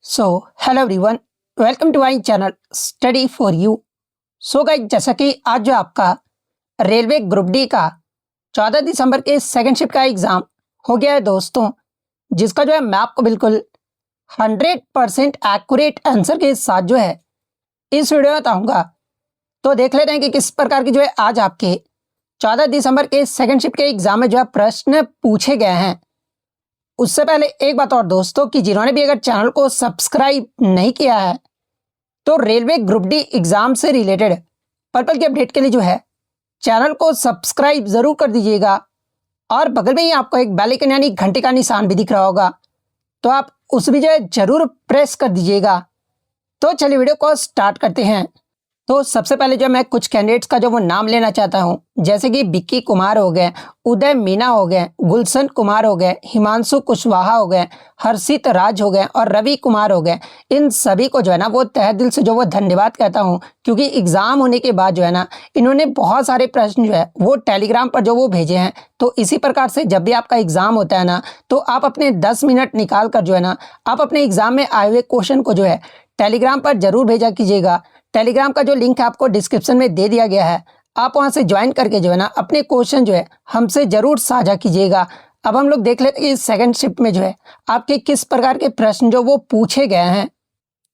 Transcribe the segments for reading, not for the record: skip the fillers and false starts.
So hello everyone, welcome to my channel study for you. So guys, जैसा कि आज जो आपका रेलवे ग्रुप डी का 14 दिसंबर के सेकंड शिफ्ट का एग्ज़ाम हो गया है दोस्तों, जिसका जो है मैं आपको बिल्कुल 100% एक्यूरेट आंसर के साथ जो है इस वीडियो में बताऊँगा। तो देख लेते हैं कि किस प्रकार की जो है आज आपके 14 दिसंबर के सेकंड शिफ्ट के एग्ज़ाम में जो है प्रश्न पूछे गए हैं। उससे पहले एक बात और दोस्तों, कि जिन्होंने भी अगर चैनल को सब्सक्राइब नहीं किया है तो रेलवे ग्रुप डी एग्जाम से रिलेटेड पर्पल की अपडेट के लिए जो है चैनल को सब्सक्राइब जरूर कर दीजिएगा। और बगल में ही आपको एक बेल आइकन यानी घंटे का निशान भी दिख रहा होगा, तो आप उस भी जो है जरूर प्रेस कर दीजिएगा। तो चलिए वीडियो को स्टार्ट करते हैं। तो सबसे पहले जो मैं कुछ कैंडिडेट्स का जो वो नाम लेना चाहता हूं, जैसे कि बिक्की कुमार हो गए, उदय मीना हो गए, गुलशन कुमार हो गए, हिमांशु कुशवाहा हो गए, हर्षित राज हो गए और रवि कुमार हो गए। इन सभी को जो है ना वो तहे दिल से जो वो धन्यवाद कहता हूं, क्योंकि एग्जाम होने के बाद जो है ना इन्होंने बहुत सारे प्रश्न जो है वो टेलीग्राम पर जो वो भेजे हैं। तो इसी प्रकार से जब भी आपका एग्जाम होता है ना, तो आप अपने 10 मिनट निकाल कर जो है ना आप अपने एग्जाम में आए हुए क्वेश्चन को जो है टेलीग्राम पर जरूर भेजा कीजिएगा। टेलीग्राम का जो लिंक है आपको डिस्क्रिप्शन में दे दिया गया है, आप वहां से ज्वाइन करके जो है ना अपने क्वेश्चन जो है हमसे जरूर साझा कीजिएगा। अब हम लोग देख लेते हैं कि सेकंड शिफ्ट में जो है आपके किस प्रकार के प्रश्न जो वो पूछे गए हैं।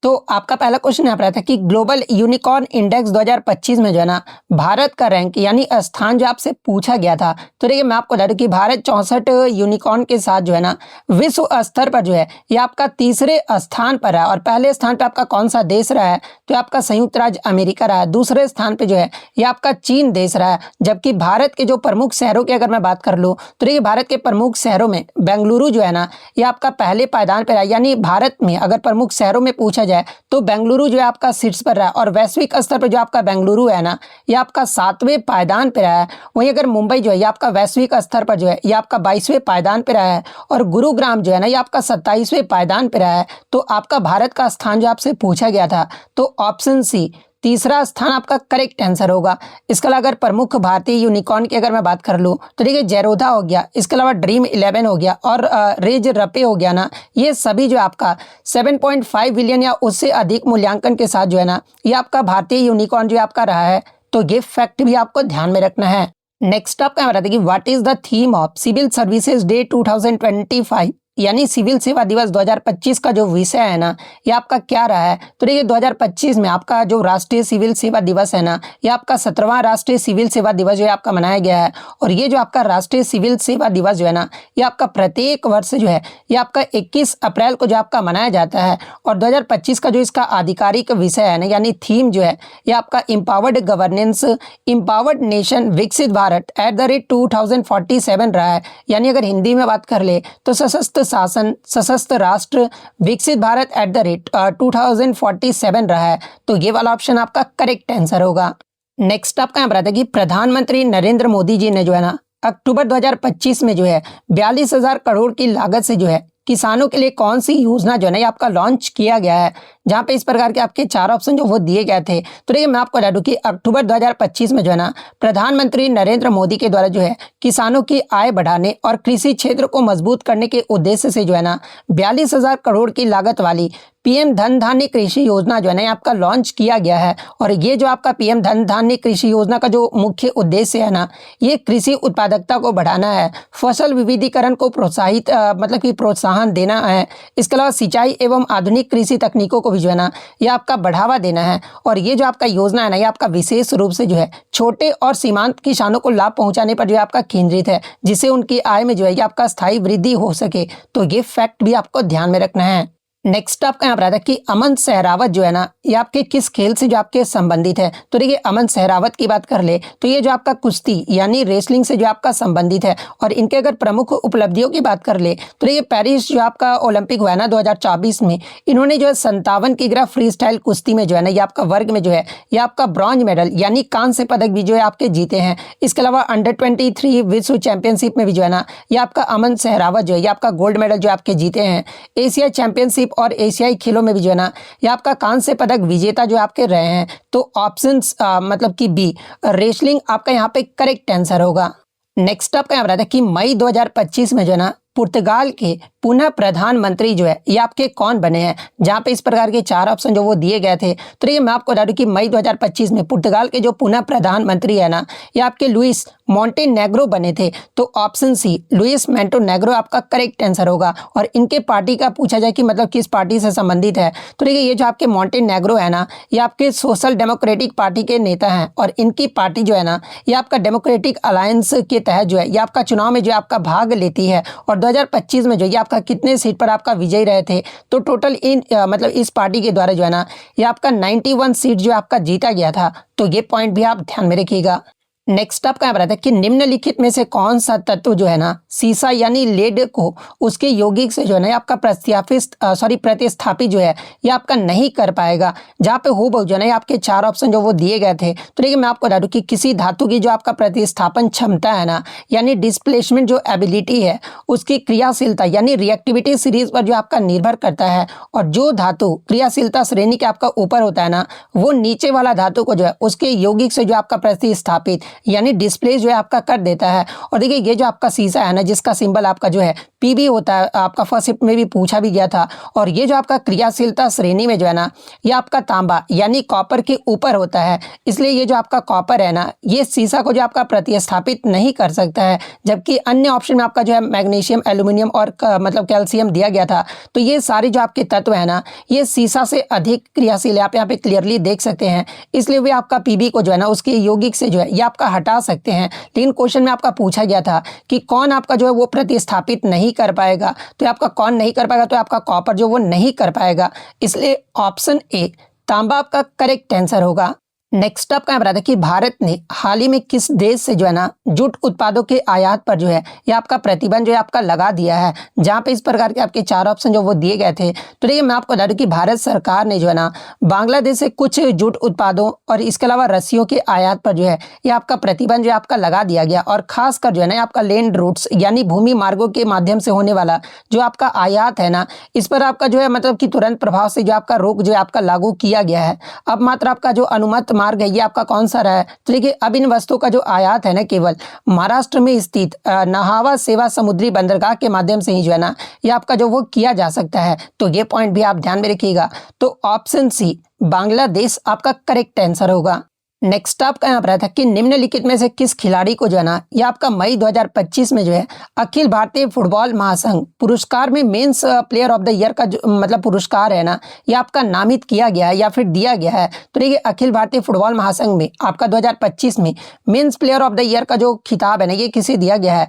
तो आपका पहला क्वेश्चन यहाँ पर आता है कि ग्लोबल यूनिकॉर्न इंडेक्स 2025 में जो है ना भारत का रैंक यानी स्थान जो आपसे पूछा गया था। तो देखिए मैं आपको बता दूं कि भारत 64 यूनिकॉर्न के साथ जो है ना विश्व स्तर पर जो है ये आपका तीसरे स्थान पर है। और पहले स्थान पर आपका कौन सा देश रहा है, तो आपका संयुक्त राज्य अमेरिका रहा है। दूसरे स्थान पर जो है ये आपका चीन देश रहा है। जबकि भारत के जो प्रमुख शहरों की अगर मैं बात कर लूँ, तो देखिए भारत के प्रमुख शहरों में बेंगलुरु जो है ना ये आपका पहले पायदान पर है। यानी भारत में अगर प्रमुख शहरों में पूछा जाए तो बेंगलुरु जो है आपका शीर्ष पर रहा है। और वैश्विक स्तर पर जो आपका बेंगलुरु है ना ये आपका 7वें पायदान पर रहा है। वहीं अगर मुंबई जो है ये आपका वैश्विक स्तर पर जो है ये आपका 22वें पायदान पर रहा है। और गुरुग्राम जो है ना ये आपका 27वें पायदान पर रहा है। तो आपका भारत का स्थान जो आपसे पूछा गया था, तो ऑप्शन सी तीसरा स्थान आपका करेक्ट आंसर होगा। इसके अलावा अगर प्रमुख भारतीय यूनिकॉर्न की अगर मैं बात कर लूँ, तो देखिए जेरोधा हो गया, इसके अलावा ड्रीम 11 हो गया और रेज रपे हो गया ना, ये सभी जो आपका 7.5 बिलियन या उससे अधिक मूल्यांकन के साथ जो है ना ये आपका भारतीय यूनिकॉर्न जो आपका रहा है। तो ये फैक्ट भी आपको ध्यान में रखना है। नेक्स्ट आपका बताते हैं कि what is the theme of civil services day 2025, यानी सिविल सेवा दिवस 2025 का जो विषय है ना ये आपका क्या रहा है। तो देखिए 2025 में आपका जो राष्ट्रीय सिविल सेवा दिवस है ना ये आपका 17वां राष्ट्रीय सिविल सेवा दिवस जो है आपका मनाया गया है। और ये जो आपका राष्ट्रीय सिविल सेवा दिवस जो है ना ये आपका प्रत्येक वर्ष जो है ये आपका 21 अप्रैल को जो आपका मनाया जाता है। और 2025 का जो इसका आधिकारिक विषय है ना यानी थीम जो है ये आपका इम्पावर्ड गवर्नेंस, इम्पावर्ड नेशन, विकसित भारत @2047 रहा है। यानी अगर हिंदी में बात कर ले तो सशस्त्र शासन, सशस्त्र राष्ट्र, विकसित भारत @2047 रहा है। तो ये वाला ऑप्शन आपका करेक्ट आंसर होगा। नेक्स्ट आपका यहाँ बताया कि प्रधानमंत्री नरेंद्र मोदी जी ने जो है ना अक्टूबर 2025 में जो है 42,000 करोड़ की लागत से जो है किसानों के लिए कौन सी योजना जो है ना ये आपका लॉन्च किया गया है, जहां पे इस प्रकार के आपके 4 ऑप्शन जो वो दिए गए थे। तो देखिए मैं आपको बता दूं कि अक्टूबर 2025 में जो है ना प्रधानमंत्री नरेंद्र मोदी के द्वारा जो है किसानों की आय बढ़ाने और कृषि क्षेत्र को मजबूत करने के उद्देश्य से जो है ना 42,000 करोड़ की लागत वाली पीएम धन धान्य कृषि योजना जो है ना आपका लॉन्च किया गया है। और ये जो आपका पीएम धन धान्य कृषि योजना का जो मुख्य उद्देश्य है ना ये कृषि उत्पादकता को बढ़ाना है, फसल विविधीकरण को प्रोत्साहित मतलब कि प्रोत्साहन देना है। इसके अलावा सिंचाई एवं आधुनिक कृषि तकनीकों को भी जो है ना ये आपका बढ़ावा देना है। और ये जो आपका योजना है ना ये आपका विशेष रूप से जो है छोटे और सीमांत किसानों को लाभ पहुंचाने पर जो है आपका केंद्रित है, जिससे उनकी आय में जो है ये आपका स्थायी वृद्धि हो सके। तो ये फैक्ट भी आपको ध्यान में रखना है। नेक्स्ट आपका यहाँ पर आता है कि अमन सहरावत जो है ना ये आपके किस खेल से जो आपके संबंधित है। तो देखिए अमन सहरावत की बात कर ले तो ये जो आपका कुश्ती यानी रेसलिंग से जो आपका संबंधित है। और इनके अगर प्रमुख उपलब्धियों की बात कर ले तो देखिए पेरिस जो आपका ओलंपिक हुआ है ना 2024 में, इन्होंने जो है 57 किग्रा फ्री स्टाइल कुश्ती में जो है ना ये आपका वर्ग में जो है ये आपका ब्रॉन्ज मेडल यानी कांस्य पदक भी जो है आपके जीते हैं। इसके अलावा अंडर 23 विश्व चैंपियनशिप में भी जो है ना ये आपका अमन सहरावत जो है ये आपका गोल्ड मेडल जो आपके जीते हैं। एशिया चैंपियनशिप और एशियाई खेलों में भी जो है ना ये आपका कांस्य पदक विजेता जो आपके रहे हैं। तो ऑप्शंस मतलब कि बी रेसलिंग आपका यहाँ पे करेक्ट आंसर होगा। नेक्स्ट आपका यहाँ बताया था कि मई 2025 में जो है ना पुर्तगाल के पुनः प्रधानमंत्री जो है ये आपके कौन बने हैं, जहां पे इस प्रकार के 4 ऑप्शन जो वो दिए गए थे। तो देखिए मैं आपको बता दूं कि मई 2025 में पुर्तगाल के जो पुनः प्रधानमंत्री है ना, ये आपके लुइस मोंटेनेग्रो बने थे। तो ऑप्शन सी लुइस मोंटेनेग्रो आपका करेक्ट आंसर होगा। और इनके पार्टी का पूछा जाए कि मतलब किस पार्टी से संबंधित है, तो देखिए ये जो आपके मोंटेनेग्रो है ना, ये आपके सोशल डेमोक्रेटिक पार्टी के नेता हैं। और इनकी पार्टी जो है ना, ये आपका डेमोक्रेटिक अलायंस के तहत जो है ये आपका चुनाव में जो आपका भाग लेती है। और 2025 में जो ये आपका कितने सीट पर आपका विजयी रहे थे, तो टोटल मतलब इस पार्टी के द्वारा जो है ना, ये आपका 91 सीट जो आपका जीता गया था। तो ये पॉइंट भी आप ध्यान में रखिएगा। नेक्स्ट आपका यहाँ पर आता है कि निम्नलिखित में से कौन सा तत्व जो है ना, सीसा यानी लेड को उसके यौगिक से जो है ना आपका प्रतिस्थापित जो है ये आपका नहीं कर पाएगा। जहाँ पे हो जो है ना आपके 4 ऑप्शन जो वो दिए गए थे। तो देखिए मैं आपको बता दूं कि किसी धातु की जो आपका प्रतिस्थापन क्षमता है ना, यानी डिस्प्लेसमेंट जो एबिलिटी है, उसकी क्रियाशीलता यानी रिएक्टिविटी सीरीज पर जो आपका निर्भर करता है। और जो धातु क्रियाशीलता श्रेणी के आपका ऊपर होता है ना, वो नीचे वाला धातु को जो है उसके यौगिक से जो आपका प्रतिस्थापित यानी डिस्प्ले जो है आपका कर देता है। और देखिए ये जो आपका सीसा है ना, जिसका सिंबल आपका जो है पीबी होता है, आपका फर्स्ट शिफ्ट में भी पूछा भी गया था। और ये जो आपका क्रियाशीलता श्रेणी में जो है ना, ये आपका तांबा यानी कॉपर के ऊपर होता है। इसलिए ये जो आपका कॉपर है ना, ये सीसा को जो आपका प्रतिस्थापित नहीं कर सकता है। जबकि अन्य ऑप्शन में आपका जो है मैग्नीशियम, एल्यूमिनियम और मतलब कैल्शियम दिया गया था। तो ये सारे जो आपके तत्व है ना, ये सीसा से अधिक क्रियाशील है, आप यहाँ पे क्लियरली देख सकते हैं। इसलिए वे आपका पीबी को जो है ना उसके यौगिक से जो है ये आपका हटा सकते हैं। लेकिन क्वेश्चन में आपका पूछा गया था कि कौन आपका जो है वो प्रतिस्थापित नहीं कर पाएगा। तो आपका कौन नहीं कर पाएगा, तो आपका कॉपर जो वो नहीं कर पाएगा। इसलिए ऑप्शन ए तांबा आपका करेक्ट आंसर होगा। नेक्स्ट आपका यहाँ बताया कि भारत ने हाल ही में किस देश से जो है ना जूट उत्पादों के आयात पर जो है ये आपका प्रतिबंध जो है आपका लगा दिया है। जहाँ पे इस प्रकार के आपके 4 ऑप्शन जो वो दिए गए थे। तो देखिए मैं आपको बता दूं कि भारत सरकार ने जो है ना बांग्लादेश से कुछ जूट उत्पादों और इसके अलावा रस्सियों के आयात पर जो है ये आपका प्रतिबंध जो है आपका लगा दिया गया। और खासकर जो है ना आपका लैंड रूट्स यानी भूमि मार्गों के माध्यम से होने वाला जो आपका आयात है ना, इस पर आपका जो है मतलब कि तुरंत प्रभाव से जो आपका रोक जो है आपका लागू किया गया है। अब मात्र आपका जो अनुमत मार्ग है ये आपका कौन सा रहा है, तो देखिए अब इन वस्तुओं का जो आयात है ना केवल महाराष्ट्र में स्थित नाहावा सेवा समुद्री बंदरगाह के माध्यम से ही जो है ना ये आपका जो वो किया जा सकता है। तो ये पॉइंट भी आप ध्यान में रखिएगा। तो ऑप्शन सी बांग्लादेश आपका करेक्ट आंसर होगा। नेक्स्ट आपका यहाँ पर था कि निम्नलिखित में से किस खिलाड़ी को जो है ना ये आपका मई 2025 में जो है अखिल भारतीय फुटबॉल महासंघ पुरस्कार में men's player of the year का जो मतलब पुरस्कार है ना, ये आपका नामित किया गया है या फिर दिया गया है। तो देखिए अखिल भारतीय फुटबॉल महासंघ में आपका 2025 में men's player of the year का जो खिताब है ना, ये किसे दिया गया है,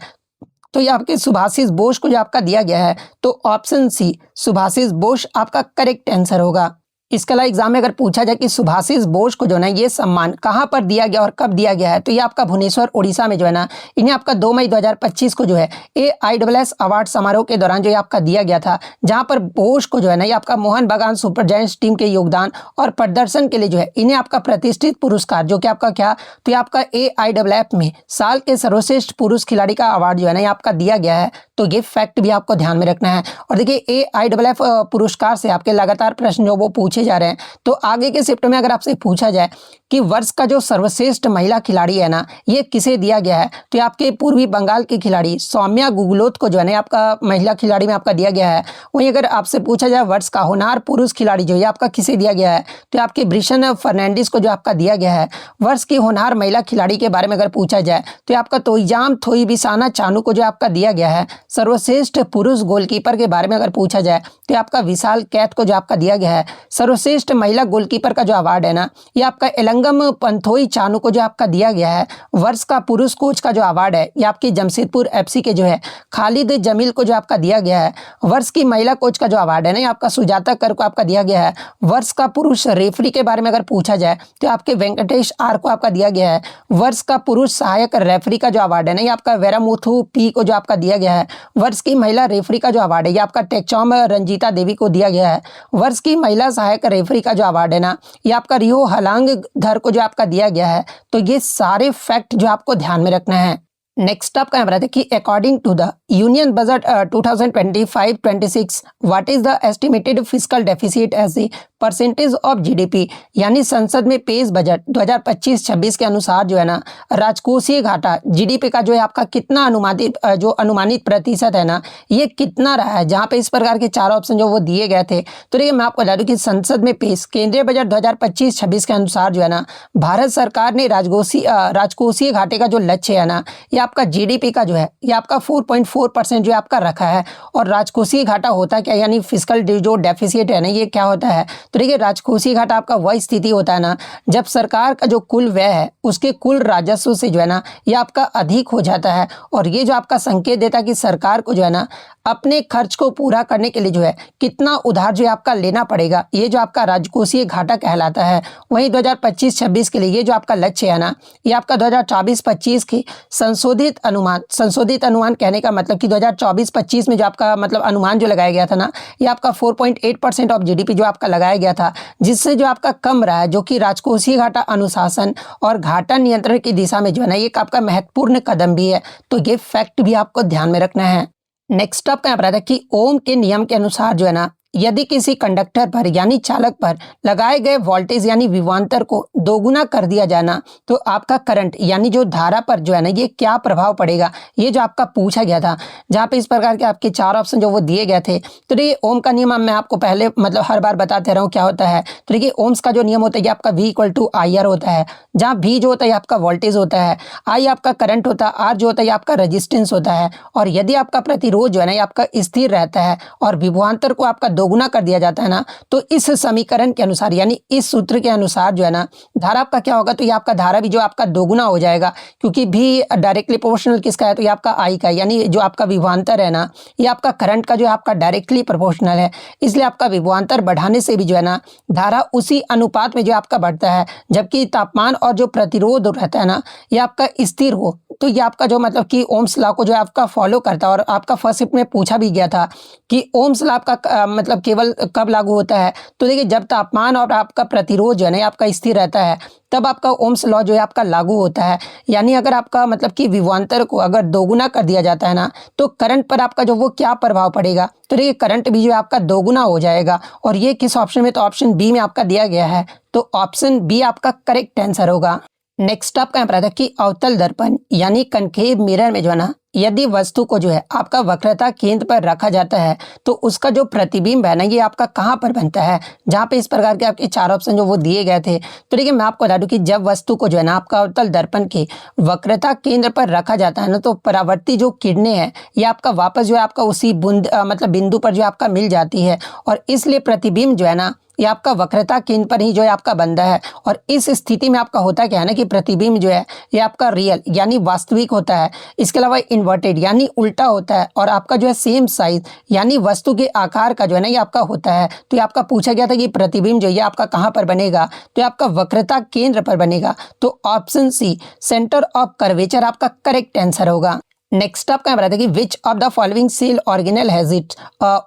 तो ये आपके सुभाषिस बोस को जो आपका दिया गया है। तो ऑप्शन सी सुभाषिस बोस आपका करेक्ट आंसर होगा। इसके अलावा एग्जाम में अगर पूछा जाए कि सुभाषिस बोस को जो है ना ये सम्मान कहाँ पर दिया गया और कब दिया गया है, तो ये आपका भुवनेश्वर उड़ीसा में जो है ना इन्हें आपका 2 मई 2025 को जो है AISS अवार्ड समारोह के दौरान जो ये आपका दिया गया था। जहां पर बोस को जो है ना ये आपका मोहन बागान सुपर जायंट्स टीम के योगदान और प्रदर्शन के लिए जो है इन्हें आपका प्रतिष्ठित पुरस्कार जो कि आपका क्या, तो ये आपका AISS में साल के सर्वश्रेष्ठ पुरुष खिलाड़ी का अवार्ड जो है ना ये आपका दिया गया है। तो ये फैक्ट भी आपको ध्यान में रखना है। और देखिए AISS पुरस्कार से आपके लगातार प्रश्न जो वो पूछे जा रहे हैं। तो आगे के शिफ्ट में अगर आपसे पूछा जाए कि वर्ष का जो सर्वश्रेष्ठ महिला खिलाड़ी है ना ये किसे दिया गया है, तो ये आपके पूर्वी बंगाल की खिलाड़ी सौम्या गुगलोत को जो है ना आपका महिला खिलाड़ी में आपका दिया गया है। वहीं अगर आपसे पूछा जाए वर्ष का होनहार पुरुष खिलाड़ी जो है आपका किसे दिया गया है, तो आपके ब्रिशन फर्नांडिस को जो आपका दिया गया है। वर्ष की होनहार महिला खिलाड़ी के बारे में अगर पूछा जाए तो आपका तोइजाम थोइबिसाना चानू को जो आपका दिया गया है। सर्वश्रेष्ठ पुरुष गोलकीपर के बारे में अगर पूछा जाए तो आपका विशाल कैथ को जो आपका दिया गया है। सर्वश्रेष्ठ महिला गोलकीपर का जो अवार्ड है ना ये आपका एलंगम पंथोई चानू को जो आपका दिया गया है। वर्ष का पुरुष कोच का जो अवार्ड है ये आपकी जमशेदपुर FC के जो है खालिद जमील को जो आपका दिया गया है। वर्ष की महिला कोच का जो अवार्ड है ना ये आपका सुजाता कर को आपका दिया गया है। वर्ष का पुरुष रेफरी के बारे में अगर पूछा जाए तो आपके वेंकटेश R को आपका दिया गया है। वर्ष का पुरुष सहायक रेफरी का जो अवार्ड है ना ये आपका वेरामुथु P को जो आपका दिया गया है। वर्ष की महिला रेफरी का जो अवार्ड है ये आपका टेक्चौम रंजीता देवी को दिया गया है। वर्ष की महिला सहायक रेफरी का जो अवार्ड है ना ये आपका रिहो हलांग धर को जो आपका दिया गया है। तो ये सारे फैक्ट जो आपको ध्यान में रखना है। नेक्स्ट आपका यहाँ पर आता है कि according to the union budget 2025-26 what is the estimated fiscal deficit as the percentage of GDP, यानी संसद में पेश बजट 2025-26 के अनुसार जो है ना राजकोषीय घाटा जीडीपी का जो है आपका कितना अनुमानित प्रतिशत है ना, ये कितना रहा है। जहाँ पे इस प्रकार के चार ऑप्शन जो वो दिए गए थे। तो देखिए मैं आपको बता दूं कि संसद में पेश केंद्रीय बजट 2025-26 के अनुसार जो है ना भारत सरकार ने राजकोषीय घाटे का जो लक्ष्य है ना, ये आपका जीडीपी का जो है ये आपका 4.4% जो है आपका रखा है। और राजकोषीय घाटा होता क्या, यानी फिस्कल जो डेफिसिट है ना, ये क्या होता है। तो देखिए राजकोषीय घाटा आपका वह स्थिति होता है ना जब सरकार का जो कुल व्यय है उसके कुल राजस्व से जो है ना ये आपका अधिक हो जाता है। और ये जो आपका संकेत देता है कि सरकार को जो है ना अपने खर्च को पूरा करने के लिए जो है कितना उधार जो है आपका लेना पड़ेगा, ये जो आपका राजकोषीय घाटा कहलाता है। वहीं 2025-26 के लिए ये जो आपका लक्ष्य है ना, ये आपका 2024-25 की संशोधित अनुमान कहने का मतलब कि 2024-25 में जो आपका मतलब अनुमान जो लगाया गया था ना, ये आपका 4.8% ऑफ जीडीपी जो आपका लगाया गया था, जिससे जो आपका कम रहा है, जो कि राजकोषीय घाटा अनुशासन और घाटा नियंत्रण की दिशा में जो है ना एक आपका महत्वपूर्ण कदम भी है। तो ये फैक्ट भी आपको ध्यान में रखना है। नेक्स्ट आपका यहाँ पर आता है कि ओम के नियम के अनुसार जो है ना यदि किसी कंडक्टर पर यानी चालक पर लगाए गए वोल्टेज यानी विभवांतर को दोगुना कर दिया जाना तो आपका करंट यानी जो धारा पर जो है ना ये क्या प्रभाव पड़ेगा, ये जो आपका पूछा गया था। जहाँ पे इस प्रकार के आपके चार ऑप्शन जो वो दिए गए थे। तो देखिए ओम का नियम मैं आपको पहले मतलब हर बार बताते रहा हूँ क्या होता है। तो देखिए ओम्स का जो नियम होता है ये आपका V=IR होता है, जहाँ V जो होता है आपका वोल्टेज होता है, I आपका करंट होता है, R जो होता है आपका रेजिस्टेंस होता है। और यदि आपका प्रतिरोध जो है ना ये आपका स्थिर रहता है और विभवांतर को आपका दोगुना कर दिया जाता है ना, तो इस समीकरण के अनुसार यानी इस सूत्र के अनुसार जो है ना धारा आपका क्या होगा, तो ये आपका धारा भी जो आपका दोगुना हो जाएगा। क्योंकि भी डायरेक्टली प्रोपोर्शनल किसका है, तो ये आपका आई का, यानी जो आपका विभवांतर है ना ये आपका करंट का जो है आपका डायरेक्टली प्रोपोर्शनल है। इसलिए आपका विभवांतर बढ़ाने से भी जो है ना धारा उसी अनुपात में जो आपका बढ़ता है। जबकि तापमान और जो प्रतिरोध रहता है ना ये आपका स्थिर हो, तो ये आपका जो मतलब कि ओम्स लॉ को जो है आपका फॉलो करता है। और आपका फर्स्ट शिफ्ट में पूछा भी गया था कि ओम्स लॉ आपका मतलब केवल कब लागू होता है। तो देखिए जब तापमान और आपका प्रतिरोध जो है ना आपका स्थिर रहता है तब आपका ओम्स लॉ जो है आपका लागू होता है। यानी अगर आपका मतलब कि विभवांतर को अगर दोगुना कर दिया जाता है ना तो करंट पर आपका जो वो क्या प्रभाव पड़ेगा, तो देखिए करंट भी जो है आपका दोगुना हो जाएगा। और ये किस ऑप्शन में, तो ऑप्शन बी में आपका दिया गया है। तो ऑप्शन बी आपका करेक्ट आंसर होगा। नेक्स्ट आपका यहाँ पर आता है कि अवतल दर्पण यानी कनकेव मिरर में जो है ना यदि वस्तु को जो है आपका वक्रता केंद्र पर रखा जाता है तो उसका जो प्रतिबिंब है ना ये आपका कहाँ पर बनता है। जहाँ पे इस प्रकार के आपके चार ऑप्शन जो वो दिए गए थे। तो देखिए मैं आपको बता दूं कि जब वस्तु को जो है ना आपका अवतल दर्पण के वक्रता केंद्र पर रखा जाता है ना तो परावर्ती जो किरणें हैं ये आपका वापस जो है आपका उसी मतलब बिंदु पर जो आपका मिल जाती है। और इसलिए प्रतिबिंब जो है ना ये आपका वक्रता केंद्र पर ही जो है आपका बनता है। और इस स्थिति में आपका होता क्या है ना कि प्रतिबिंब जो है ये आपका रियल यानी वास्तविक होता है। इसके अलावा इन्वर्टेड यानी उल्टा होता है। और आपका जो है सेम साइज यानी वस्तु के आकार का जो है ना ये आपका होता है। तो ये आपका पूछा गया था कि प्रतिबिंब जो ये आपका कहाँ पर बनेगा, तो ये आपका वक्रता केंद्र पर बनेगा। तो option C centre of curvature आपका करेक्ट आंसर होगा। नेक्स्ट आपका बताते हैं कि which of the following cell organelle has it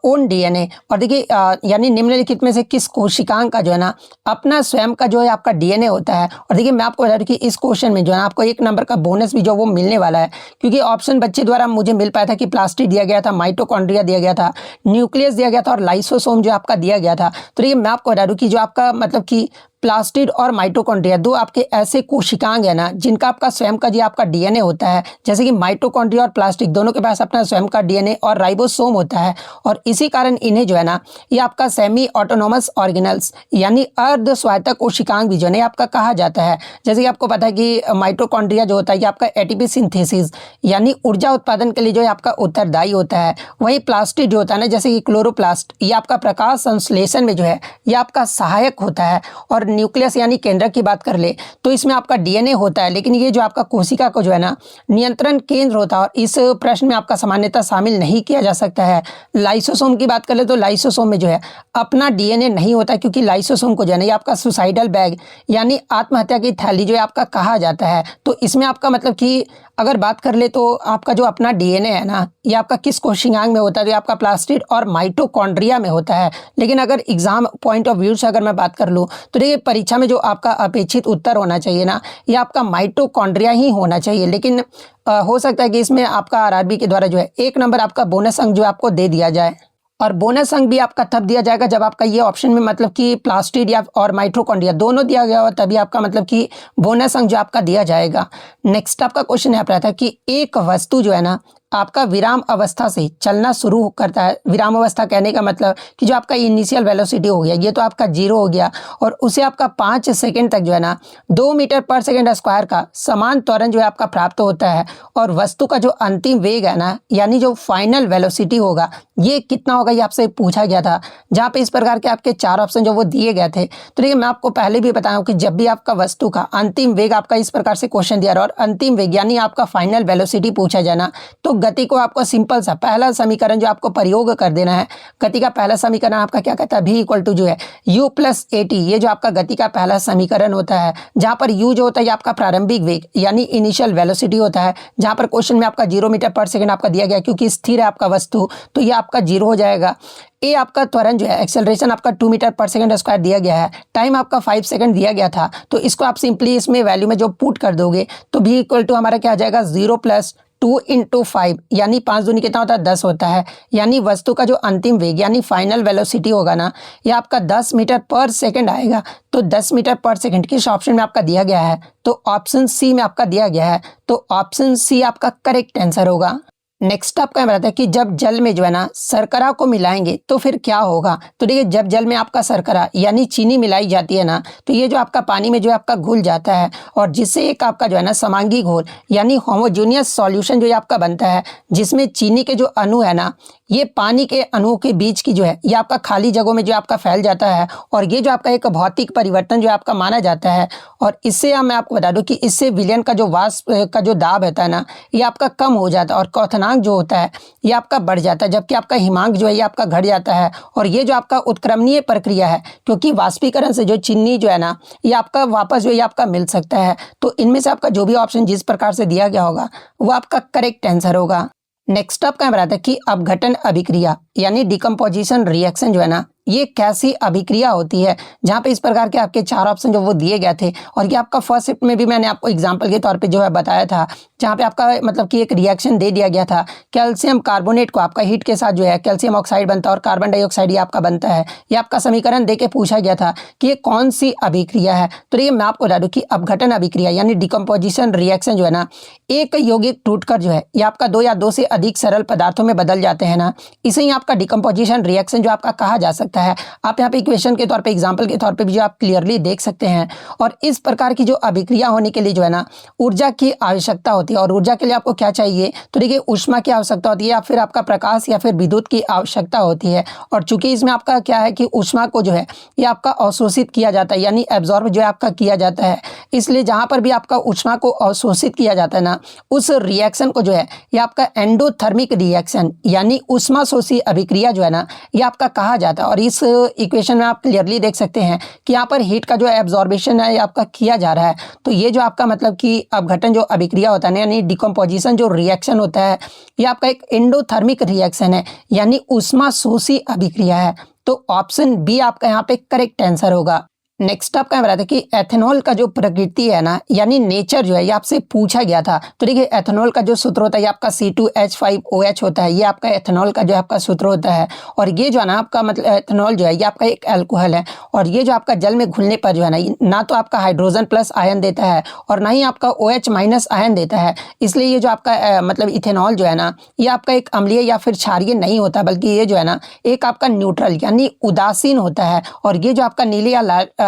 own DNA. और देखिए यानी निम्नलिखित में से किस कोशिकांग का जो है ना अपना स्वयं का जो है आपका डीएनए होता है। और देखिए मैं आपको बता दूं कि इस क्वेश्चन में जो है आपको 1 नंबर का बोनस भी जो वो मिलने वाला है। क्योंकि ऑप्शन बच्चे द्वारा मुझे मिल पाया था कि प्लास्टिड दिया गया था, माइटोकॉन्ड्रिया दिया गया था, न्यूक्लियस दिया गया था और लाइसोसोम जो आपका दिया गया था। तो देखिए मैं आपको बता दूं कि जो आपका मतलब कि प्लास्टिड और माइटोकॉन्ड्रिया दो आपके ऐसे कोशिकांग है ना जिनका आपका स्वयं का जी आपका डीएनए होता है। जैसे कि माइटोकॉन्ड्रिया और प्लास्टिक दोनों के पास अपना स्वयं का डीएनए और राइबोसोम होता है। और इसी कारण इन्हें जो है ना ये आपका सेमी ऑटोनोमस ऑर्गेनल्स यानी अर्ध स्वायत्त कोशिकांग भी जो है आपका कहा जाता है। जैसे कि आपको पता है कि माइटोकॉन्ड्रिया जो होता है ये आपका एटीपी सिंथेसिस यानी ऊर्जा उत्पादन के लिए जो है आपका उत्तरदायी होता है। वहीं प्लास्टिड जो होता है ना जैसे कि क्लोरोप्लास्ट ये आपका प्रकाश संश्लेषण में जो है ये आपका सहायक होता है। और न्यूक्लियस यानी केंद्रक की बात कर ले तो इसमें आपका डीएनए होता है, लेकिन ये जो आपका कोशिका को जो है ना नियंत्रण केंद्र होता है। और इस प्रश्न में आपका सामान्यतः शामिल नहीं किया जा सकता है। लाइसोसोम की बात कर ले तो लाइसोसोम में जो है अपना डीएनए नहीं होता, क्योंकि लाइसोसोम को जो है ना ये आपका सुसाइडल बैग यानी आत्महत्या की थैली जो है आपका कहा जाता है। तो इसमें आपका मतलब कि अगर बात कर ले तो आपका जो अपना डीएनए है ना, ये आपका किस कोशिकांग में होता है? तो ये आपका प्लास्टिड और माइटोकॉन्ड्रिया में होता है। लेकिन अगर एग्जाम पॉइंट ऑफ व्यू से अगर मैं बात कर लूँ तो देखिए परीक्षा में जो आपका अपेक्षित उत्तर होना चाहिए ना, ये आपका माइटोकॉन्ड्रिया ही होना चाहिए। लेकिन हो सकता है कि इसमें आपका आरआरबी के द्वारा जो है 1 नंबर आपका बोनस अंक जो आपको दे दिया जाए। और बोनस अंक भी आपका तब दिया जाएगा जब आपका ये ऑप्शन में मतलब कि प्लास्टिड या और माइटोकॉन्ड्रिया दोनों दिया गया हो, तभी आपका मतलब कि बोनस अंक जो आपका दिया जाएगा। नेक्स्ट आपका क्वेश्चन यहाँ पर आता है कि एक वस्तु जो है ना आपका विराम अवस्था से चलना शुरू करता है। विराम अवस्था कहने का मतलब कि जो आपका इनिशियल वेलोसिटी हो गया, ये तो आपका 0 हो गया, और उसे आपका 5 सेकंड तक जो है ना 2 मीटर पर सेकंड स्क्वायर का समान त्वरण जो है आपका प्राप्त होता है। और वस्तु का जो अंतिम वेग है ना, यानी जो फाइनल वेलोसिटी होगा, ये कितना होगा, ये आपसे पूछा गया था। जहाँ पे इस प्रकार के आपके 4 ऑप्शन जो वो दिए गए थे। तो देखिए मैं आपको पहले भी बताया हूँ कि जब भी आपका वस्तु का अंतिम वेग आपका इस प्रकार से क्वेश्चन दिया रहा और अंतिम वेग यानी आपका फाइनल वेलोसिटी पूछा जाना, तो गति को आपको सिंपल सा पहला समीकरण जो आपको प्रयोग कर देना है। गति का पहला समीकरण आपका क्या कहता है? v इक्वल टू जो है u प्लस ए टी, ये जो आपका गति का पहला समीकरण होता है, जहाँ पर u जो होता है ये आपका प्रारंभिक वेग यानी इनिशियल वेलोसिटी होता है। जहाँ पर क्वेश्चन में आपका 0 मीटर पर सेकंड आपका दिया गया, क्योंकि स्थिर है आपका वस्तु तो ये आपका 0 हो जाएगा। ए आपका त्वरण जो है एक्सेलरेशन आपका 2 मीटर पर सेकंड स्क्वायर दिया गया है। टाइम आपका 5 सेकंड दिया गया था, तो इसको आप सिंपली इसमें वैल्यू में जो पुट कर दोगे तो v इक्वल टू हमारा क्या आ जाएगा 0 प्लस 2 इंटू 5 यानी 5 दूनी कितना होता है 10 होता है। यानी वस्तु का जो अंतिम वेग यानी फाइनल वेलोसिटी होगा ना, ये आपका 10 मीटर पर सेकंड आएगा। तो 10 मीटर पर सेकंड किस ऑप्शन में आपका दिया गया है? तो ऑप्शन सी में आपका दिया गया है। तो ऑप्शन सी आपका करेक्ट आंसर होगा। नेक्स्ट आपका बताता है कि जब जल में जो है ना शर्करा को मिलाएंगे तो फिर क्या होगा? तो देखिए जब जल में आपका शर्करा यानी चीनी मिलाई जाती है ना, तो ये जो आपका पानी में जो है आपका घुल जाता है, और जिससे एक आपका जो है ना समांगी घोल यानी होमोजेनियस सॉल्यूशन जो है आपका बनता है, जिसमें चीनी के जो अणु है ना, ये पानी के अणुओं के बीच की जो है ये आपका खाली जगहों में जो आपका फैल जाता है। और ये जो आपका एक भौतिक परिवर्तन जो आपका माना जाता है। और इससे मैं आपको बता दूं कि इससे विलयन का जो वाष्प का जो दाब होता है ना, ये आपका कम हो जाता है, और क्वथनांक जो होता है ये आपका बढ़ जाता है, जबकि आपका हिमांक जो है ये आपका घट जाता है। और ये जो आपका उत्क्रमणीय प्रक्रिया है, क्योंकि वाष्पीकरण से जो चीनी जो है ना ये आपका वापस जो है आपका मिल सकता है। तो इनमें से आपका जो भी ऑप्शन जिस प्रकार से दिया गया होगा वो आपका करेक्ट आंसर होगा। नेक्स्ट आपका बताता है कि अपघटन अभिक्रिया यानी डिकम्पोजिशन रिएक्शन जो है ना, ये कैसी अभिक्रिया होती है? जहाँ पे इस प्रकार के आपके 4 ऑप्शन जो वो दिए गए थे, और ये आपका फर्स्ट शिफ्ट में भी मैंने आपको एग्जांपल के तौर पे जो है बताया था, जहाँ पे आपका मतलब कि एक रिएक्शन दे दिया गया था। कैल्शियम कार्बोनेट को आपका हीट के साथ जो है कैल्शियम ऑक्साइड बनता है और कार्बन डाइऑक्साइड ये आपका बनता है। ये आपका समीकरण दे के पूछा गया था कि ये कौन सी अभिक्रिया है। तो ये मैं आपको बता दूँ कि अपघटन अभिक्रिया यानी डिकम्पोजिशन रिएक्शन जो है ना, एक यौगिक टूटकर जो है ये आपका 2 या 2 से अधिक सरल पदार्थों में बदल जाते हैं ना, इसे ही आपका डिकम्पोजिशन रिएक्शन जो आपका कहा जा सकता है। आप यहाँ पे इक्वेशन के तौर पे एग्जांपल के तौर पे भी जो आप क्लियरली देख सकते हैं। और इस प्रकार की जो अभिक्रिया होने के लिए जो है ना ऊर्जा की आवश्यकता होती है, और ऊर्जा के लिए आपको क्या चाहिए? तो देखिए ऊष्मा की आवश्यकता होती है, या फिर आपका प्रकाश या फिर विद्युत की आवश्यकता होती है। और चूंकि इसमें आपका क्या है कि ऊष्मा को जो है ये आपका अवशोषित किया जाता है, यानी एब्जॉर्ब जो है आपका किया जाता है। इसलिए जहाँ पर भी आपका ऊष्मा को अवशोषित किया जाता है ना, उस रिएक्शन को जो है ये आपका एंडोथर्मिक रिएक्शन यानी ऊष्माशोषी अभिक्रिया जो है ना ये आपका कहा जाता है। और इस इक्वेशन में आप क्लियरली देख सकते हैं कि यहाँ पर हीट का जो एब्जॉर्बेशन है ये आपका किया जा रहा है। तो ये जो आपका मतलब कि अपघटन जो अभिक्रिया होता है यानी डिकम्पोजिशन जो रिएक्शन होता है, ये आपका एक एंडोथर्मिक रिएक्शन है यानी ऊष्माशोषी अभिक्रिया है। तो ऑप्शन बी आपका यहाँ पे करेक्ट आंसर होगा। नेक्स्ट आपका बताते हैं कि एथेनॉल का जो प्रकृति है ना यानी नेचर जो है ये आपसे पूछा गया था। तो देखिए एथेनॉल का जो सूत्र होता है ये आपका C2H5OH होता है। ये आपका एथेनॉल का जो आपका सूत्र होता है। और ये जो है ना आपका मतलब एथेनॉल जो है ये आपका एक अल्कोहल है, और ये जो आपका जल में घुलने पर जो है ना तो आपका हाइड्रोजन प्लस आयन देता है और ना ही आपका OH माइनस आयन देता है। इसलिए ये जो आपका मतलब इथेनॉल जो है ना ये आपका एक अम्लीय या फिर क्षारीय नहीं होता, बल्कि ये जो है ना एक आपका न्यूट्रल यानी उदासीन होता है। और ये जो आपका नीले या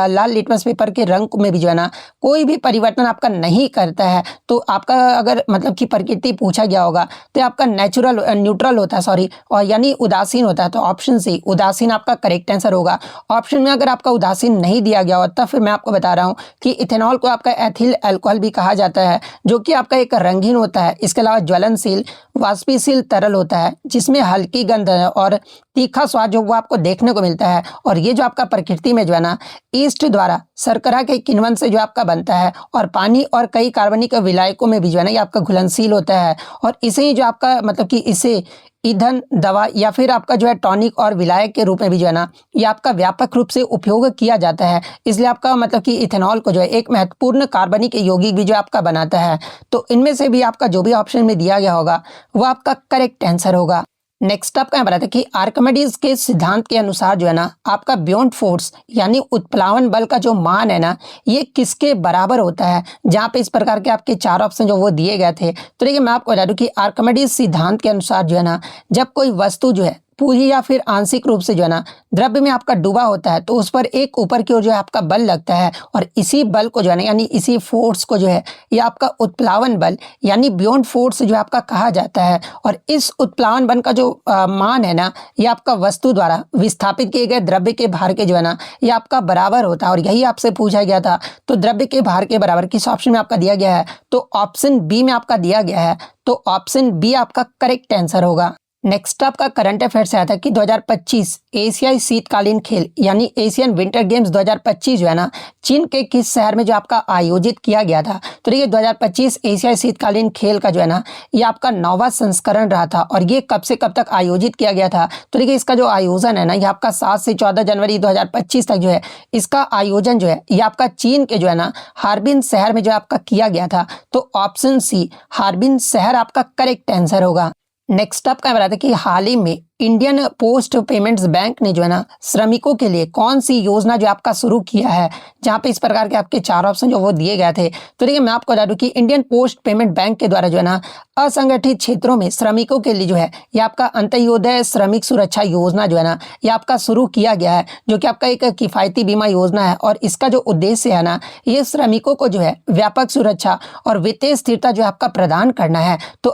लाल लिटमस पेपर के रंग में भी जो है ना कोई भी परिवर्तन आपका नहीं करता है। तो आपका अगर मतलब कि प्रकृति पूछा गया होगा तो आपका नेचुरल न्यूट्रल होता है, सॉरी, और यानी उदासीन होता है। तो ऑप्शन सी उदासीन आपका करेक्ट आंसर होगा। ऑप्शन में अगर आपका उदासीन नहीं दिया गया हो तब फिर मैं आपको बता रहा हूँ कि इथेनॉल को आपका एथिल अल्कोहल भी कहा जाता है, जो कि आपका एक रंगीन होता है। इसके अलावा ज्वलनशील वाष्पशील तरल होता है, जिसमें हल्की गंध और तीखा स्वाद जो वो आपको देखने को मिलता है। और ये जो आपका प्रकृति में जो है ना यीस्ट द्वारा शर्करा के किण्वन से जो आपका बनता है और पानी और कई कार्बनिक विलायकों में भी जो है ना ये आपका घुलनशील होता है और इसे ही जो आपका मतलब कि इसे ईंधन, दवा या फिर आपका जो है टॉनिक और विलायक के रूप में भी जो है ना ये आपका व्यापक रूप से उपयोग किया जाता है। इसलिए आपका मतलब कि इथेनॉल को जो है एक महत्वपूर्ण कार्बनिक यौगिक भी जो आपका बनाता है। तो इनमें से भी आपका जो भी ऑप्शन में दिया गया होगा वो आपका करेक्ट आंसर होगा। नेक्स्ट आपका यहाँ बताते हैं कि आर्किमिडीज के सिद्धांत के अनुसार जो है ना आपका बियॉन्ड फोर्स यानी उत्प्लावन बल का जो मान है ना ये किसके बराबर होता है। जहाँ पे इस प्रकार के आपके चार ऑप्शन जो वो दिए गए थे। तो देखिए मैं आपको बता दूं कि आर्किमिडीज सिद्धांत के अनुसार जो है ना जब कोई वस्तु जो है पूरी या फिर आंशिक रूप से जो है ना द्रव्य में आपका डूबा होता है तो उस पर एक ऊपर की ओर जो है आपका बल लगता है और इसी बल को जो है ना यानी इसी फोर्स को जो है ये आपका उत्प्लावन बल यानी बियॉन्ड फोर्स जो आपका कहा जाता है। और इस उत्प्लावन बल का जो मान है ना ये आपका वस्तु द्वारा विस्थापित किए गए द्रव्य के भार के जो है ना ये आपका बराबर होता है। और यही आपसे पूछा गया था तो द्रव्य के भार के बराबर किस ऑप्शन में आपका दिया गया है तो ऑप्शन बी में आपका दिया गया है। तो ऑप्शन बी आपका करेक्ट आंसर होगा। नेक्स्ट आपका करंट अफेयर से आया था कि 2025 एशियाई शीतकालीन खेल यानी एशियन विंटर गेम्स 2025 जो है ना चीन के किस शहर में जो आपका आयोजित किया गया था। तो देखिए 2025 एशियाई शीतकालीन खेल का जो है ना ये आपका 9वां संस्करण रहा था और ये कब से कब तक आयोजित किया गया था। तो देखिए इसका जो आयोजन है ना ये आपका 7 से 14 जनवरी 2025 तक जो है इसका आयोजन जो है ये आपका चीन के जो है ना हार्बिन शहर में जो आपका किया गया था। तो ऑप्शन सी हार्बिन शहर आपका करेक्ट आंसर होगा। नेक्स्ट आपका बताते हैं कि हाल ही में इंडियन पोस्ट पेमेंट्स बैंक ने जो है ना श्रमिकों के लिए कौन सी योजना जो आपका शुरू किया है। जहाँ पे इस प्रकार के आपके चार ऑप्शन जो वो दिए गए थे। तो देखिए मैं आपको बता दूं कि इंडियन पोस्ट पेमेंट बैंक के द्वारा जो है ना असंगठित क्षेत्रों में श्रमिकों के लिए जो है ये आपका अंत्योदय श्रमिक सुरक्षा योजना जो है ना ये आपका शुरू किया गया है जो कि आपका एक किफायती बीमा योजना है। और इसका जो उद्देश्य है ना ये श्रमिकों को जो है व्यापक सुरक्षा और वित्तीय स्थिरता जो आपका प्रदान करना है। तो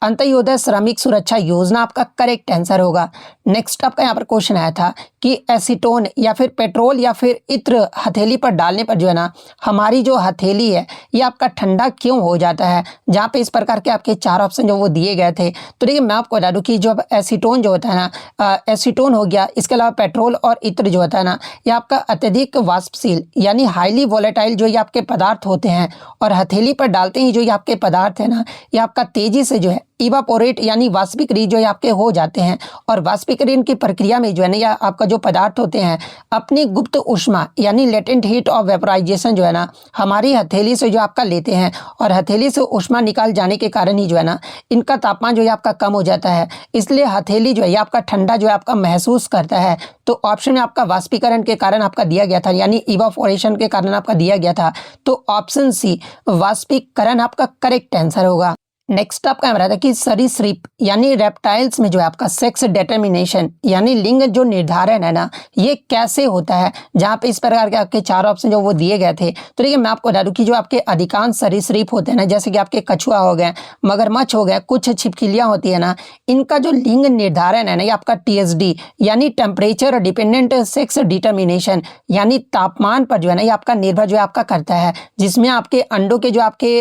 अंत्योदय श्रमिक सुरक्षा योजना आपका करेक्ट आंसर होगा। नेक्स्ट आपका यहाँ पर क्वेश्चन आया था कि एसीटोन या फिर पेट्रोल या फिर इत्र हथेली पर डालने पर जो है ना हमारी जो हथेली है ये आपका ठंडा क्यों हो जाता है। जहाँ पे इस प्रकार के आपके चार ऑप्शन जो वो दिए गए थे। तो देखिए मैं आपको बता दूं कि जो एसीटोन जो होता है ना एसीटोन हो गया, इसके अलावा पेट्रोल और इत्र जो होता है ना ये आपका अत्यधिक वाष्पशील यानी हाईली वोलेटाइल जो ये आपके पदार्थ होते हैं और हथेली पर डालते ही जो ये आपके पदार्थ है ना ये आपका तेजी से जो है इवापोरेट यानी वाष्पीकरण जो आपके हो जाते हैं। और वाष्पीकरण की प्रक्रिया में जो है ना या आपका जो पदार्थ होते हैं अपनी गुप्त ऊष्मा यानी लेटेंट हीट ऑफ वेपोराइजेशन जो है ना हमारी हथेली से जो आपका लेते हैं और हथेली से ऊष्मा निकाल जाने के कारण ही जो है ना इनका तापमान जो है आपका कम हो जाता है। इसलिए हथेली जो है ये आपका ठंडा जो है आपका महसूस करता है। तो ऑप्शन में आपका वाष्पीकरण के कारण आपका दिया गया था यानी इवापोरेशन के कारण आपका दिया गया था। तो ऑप्शन सी वाष्पीकरण आपका करेक्ट आंसर होगा। नेक्स्ट आपका हमारा था कि सरीसृप यानी रेप्टाइल्स में जो है आपका सेक्स डिटर्मिनेशन यानी लिंग जो निर्धारण है ना ये कैसे होता है। जहाँ पे इस प्रकार के आपके चार ऑप्शन जो वो दिए गए थे। तो देखिए मैं आपको बता दूं कि जो आपके अधिकांश सरीसृप होते हैं ना जैसे कि आपके कछुआ हो गए, मगरमच्छ हो गए, कुछ छिपकलियाँ होती है ना इनका जो लिंग निर्धारण है ना ये आपका TSD यानी टेम्परेचर डिपेंडेंट सेक्स डिटर्मिनेशन यानी तापमान पर जो है ना ये आपका निर्भर जो है आपका करता है। जिसमें आपके अंडों के जो आपके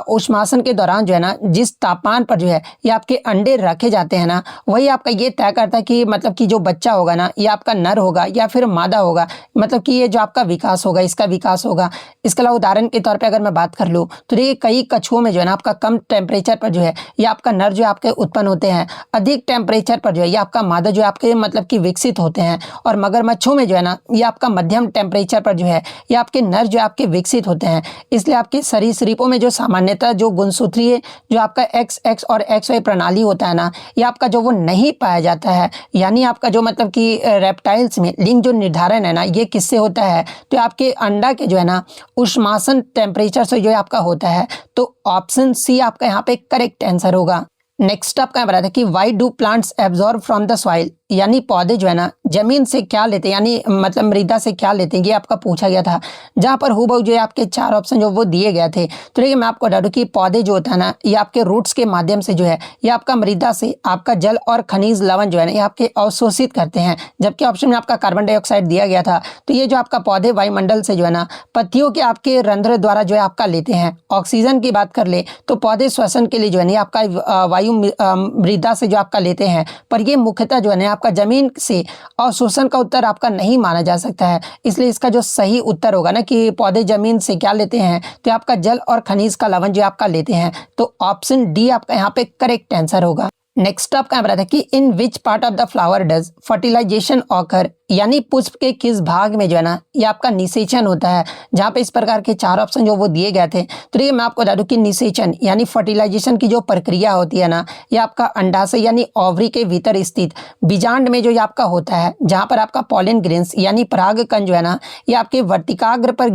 ऊष्मासन के दौरान जो है ना जिस तापमान पर जो है ये आपके अंडे रखे जाते हैं ना वही आपका ये तय करता है कि मतलब कि जो बच्चा होगा ना ये आपका नर होगा या फिर मादा होगा। मतलब कि ये जो आपका विकास होगा इसका विकास होगा। इसके अलावा उदाहरण के तौर पे अगर मैं बात कर लूँ तो देखिए कई कछुओं में जो है ना आपका कम टेम्परेचर पर जो है ये आपका नर जो आपके उत्पन्न होते हैं, अधिक टेम्परेचर पर जो है ये आपका मादा जो आपके मतलब कि विकसित होते हैं। और मगरमच्छों में जो है ना ये आपका मध्यम टेम्परेचर पर जो है ये आपके नर जो आपके विकसित होते हैं। इसलिए आपके सरीसृपों में जो सामान्यतः जो गुणसूत्रीय जो आपका XX और XY प्रणाली होता है ना ये आपका जो वो नहीं पाया जाता है। यानी आपका जो मतलब कि रेप्टाइल्स में लिंग जो निर्धारण है ना ये किससे होता है तो आपके अंडा के जो है ना ऊष्मासन टेम्परेचर से जो है आपका होता है। तो ऑप्शन सी आपका यहाँ पे करेक्ट आंसर होगा। नेक्स्ट आपका बता था कि why do plants absorb from the soil यानी पौधे जो है ना जमीन से क्या लेते हैं यानी मतलब मृदा से क्या लेते हैं ये आपका पूछा गया था। जहाँ पर हूबहू जो है आपके चार ऑप्शन जो वो दिए गए थे। तो देखिए मैं आपको बता दूं कि पौधे जो होता है ना ये आपके रूट्स के माध्यम से जो है ये आपका मृदा से आपका जल और खनिज लवण जो है ना ये आपके अवशोषित करते हैं। जबकि ऑप्शन में आपका कार्बन डाइऑक्साइड दिया गया था। तो ये जो आपका पौधे वायुमंडल से जो है ना पत्तियों के आपके रंध्र द्वारा जो है आपका लेते हैं। ऑक्सीजन की बात कर ले तो पौधे श्वसन के लिए जो है ना आपका वायु मृदा से जो आपका लेते हैं। पर ये मुख्यतः जो है ना आपका जमीन से अवशोषण का उत्तर आपका नहीं माना जा सकता है। इसलिए इसका जो सही उत्तर होगा ना कि पौधे जमीन से क्या लेते हैं, तो आपका जल और खनिज का लवण जो आपका लेते हैं, तो ऑप्शन डी आपका यहाँ पे करेक्ट आंसर होगा। नेक्स्ट आपका यहाँ पर आता है कि in which part of the flower does fertilisation occur, यानी पुष्प के किस भाग में जो है ना ये आपका निषेचन होता है। जहाँ पे इस प्रकार के 4 ऑप्शन जो वो दिए गए थे, तो देखिए मैं आपको बता दूं कि निषेचन यानी फर्टिलाइजेशन की जो प्रक्रिया होती है ना, ये आपका अंडाशय यानी ओवरी के भीतर स्थित बीजांड में जो ये आपका होता है, जहाँ पर आपका पॉलन ग्रेन्स यानी पराग कण जो है ना ये आपके वर्तिकाग्र पर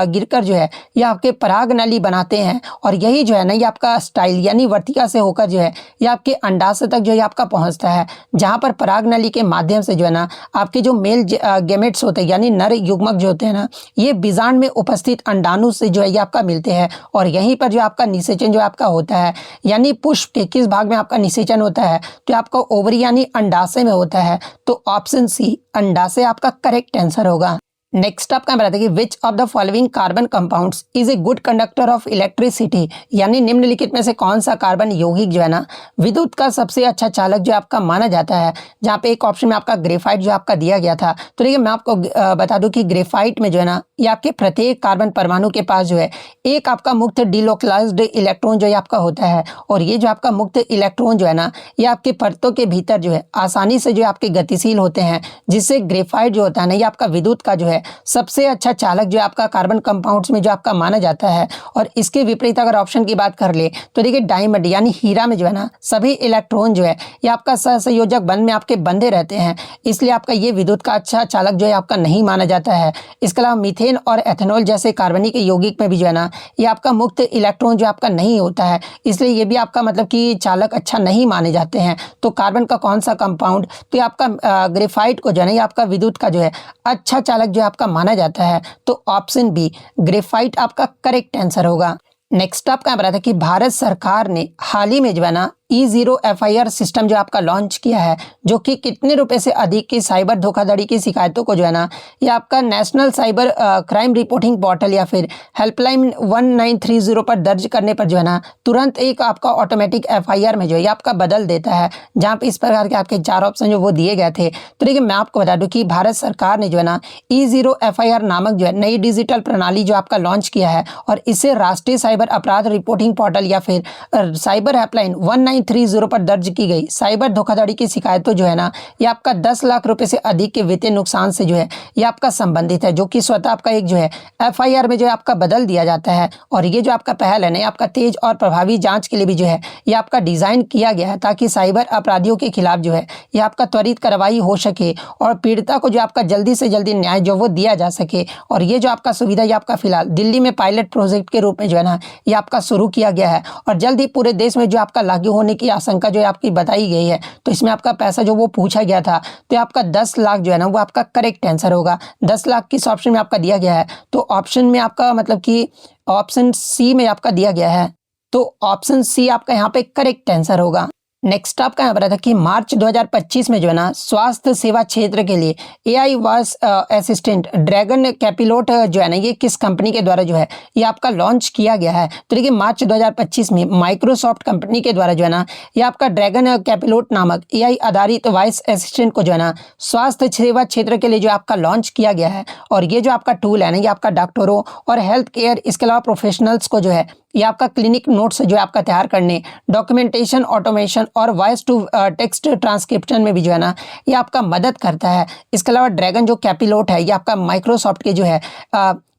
गिरकर जो है ये आपके पराग नली बनाते हैं, और यही जो है ना ये आपका स्टाइल यानी वर्तिका से होकर जो है ये आपके अंडाशय तक जो है आपका पहुँचता है, जहाँ पर पराग नली के माध्यम से जो है ना आपके जो मेल गेमेट्स होते हैं यानी नर युग्मक जो होते हैं ना, ये बीजांड में उपस्थित अंडाणु से जो है ये आपका मिलते हैं, और यहीं पर जो आपका निषेचन जो आपका होता है, यानी पुष्प के किस भाग में आपका निषेचन होता है, तो आपका ओवरी यानी अंडाशय में होता है। तो ऑप्शन सी अंडाशय आपका करेक्ट आंसर होगा। नेक्स्ट आपका बताते हैं कि which of the following carbon compounds is a good conductor of electricity, यानी निम्नलिखित में से कौन सा कार्बन यौगिक जो है ना विद्युत का सबसे अच्छा चालक जो आपका माना जाता है। जहाँ पे एक ऑप्शन में आपका ग्रेफाइट जो आपका दिया गया था, तो देखिए मैं आपको बता दूं कि ग्रेफाइट में जो है ना ये आपके प्रत्येक कार्बन परमाणु के पास जो है एक आपका मुक्त डिलोकलाइज्ड इलेक्ट्रॉन जो है आपका होता है, और ये जो आपका मुक्त इलेक्ट्रॉन जो है ना ये आपके परतों के भीतर जो है आसानी से जो आपके गतिशील होते हैं, जिससे ग्रेफाइट जो होता है ना ये आपका विद्युत का जो है सबसे अच्छा चालक जो आपका कार्बन कंपाउंड्स में जो आपका माना जाता है। और इसके विपरीत अगर ऑप्शन की बात कर ले तो देखिए डायमंड यानी हीरा में जो है ना सभी इलेक्ट्रॉन जो है ये आपका सहसंयोजक बंध में आपके बंधे रहते हैं, इसलिए आपका ये विद्युत का अच्छा चालक जो है आपका नहीं माना जाता है। इसके अलावा मीथेन और एथेनॉल जैसे कार्बनिक यौगिक में भी जो है ना ये आपका मुक्त इलेक्ट्रॉन जो आपका नहीं होता है, इसलिए ये भी आपका मतलब कि चालक अच्छा नहीं माने जाते हैं। तो कार्बन का कौन सा कंपाउंड, तो आपका ग्रेफाइट को जो है ना ये आपका विद्युत का जो है अच्छा चालक जो है आपका माना जाता है। तो ऑप्शन बी ग्रेफाइट आपका करेक्ट आंसर होगा। नेक्स्ट आपका बताया था कि भारत सरकार ने हाल ही में जो है ना E0 FIR सिस्टम जो आपका लॉन्च किया है, जो कि कितने रुपए से अधिक की साइबर धोखाधड़ी की शिकायतों को जो है ना ये आपका national cyber crime reporting portal या फिर हेल्पलाइन 1930 पर दर्ज करने पर जो है ना तुरंत एक आपका ऑटोमेटिक FIR में जो है ये आपका बदल देता है। जहाँ पे इस प्रकार के आपके 4 ऑप्शन जो वो दिए गए थे, तो देखिए मैं आपको बता दूं कि भारत सरकार ने जो है ना E0 FIR नामक जो है नई डिजिटल प्रणाली जो आपका लॉन्च किया है, और इसे राष्ट्रीय साइबर अपराध रिपोर्टिंग पोर्टल या फिर साइबर हेल्पलाइन 1930 पर दर्ज की गई साइबर धोखाधड़ी की शिकायतों जो है ना ये आपका 10 लाख रुपए से अधिक के वित्तीय नुकसान से जो है ये आपका संबंधित है, जो कि स्वतः आपका एक जो है FIR में जो है आपका बदल दिया जाता है। और ये जो आपका पहल है ना ये आपका तेज और प्रभावी जांच के लिए भी जो है ये आपका डिजाइन किया गया है, ताकि साइबर अपराधियों के खिलाफ जो है ये आपका त्वरित कार्रवाई हो सके और पीड़िता को जो आपका जल्दी से जल्दी न्याय जो वो दिया जा सके। और ये जो आपका सुविधा ये आपका फिलहाल दिल्ली में पायलट प्रोजेक्ट के रूप में जो है ना ये आपका शुरू किया गया है, और जल्द ही पूरे देश में जो आपका लागू होने की आशंका जो है आपकी बताई गई है। तो इसमें आपका पैसा जो वो पूछा गया था, तो आपका 10 लाख जो है ना वो आपका करेक्ट आंसर होगा। 10 लाख किस ऑप्शन में आपका दिया गया है, तो ऑप्शन में आपका मतलब कि ऑप्शन सी में आपका दिया गया है, तो ऑप्शन सी आपका यहाँ पे करेक्ट आंसर होगा। नेक्स्ट आपका यहाँ पर था कि मार्च 2025 में जो है ना स्वास्थ्य सेवा क्षेत्र के लिए AI वॉइस असिस्टेंट ड्रैगन कैपिलोट जो है ना ये किस कंपनी के द्वारा जो है ये आपका लॉन्च किया गया है। तो देखिए मार्च 2025 में माइक्रोसॉफ्ट कंपनी के द्वारा जो है ना ये आपका ड्रैगन कैपिलोट नामक AI आधारित वॉइस असिस्टेंट को जो है ना स्वास्थ्य सेवा क्षेत्र के लिए जो आपका लॉन्च किया गया है। और ये जो आपका टूल है ना ये आपका डॉक्टरों और हेल्थ केयर इसके अलावा प्रोफेशनल्स को जो है ये आपका क्लिनिक नोट्स जो है आपका तैयार करने, डॉक्यूमेंटेशन, ऑटोमेशन और वॉइस टू टेक्स्ट ट्रांसक्रिप्शन में भी जो है ना ये आपका मदद करता है। इसके अलावा ड्रैगन जो कैपिलोट है ये आपका माइक्रोसॉफ्ट के जो है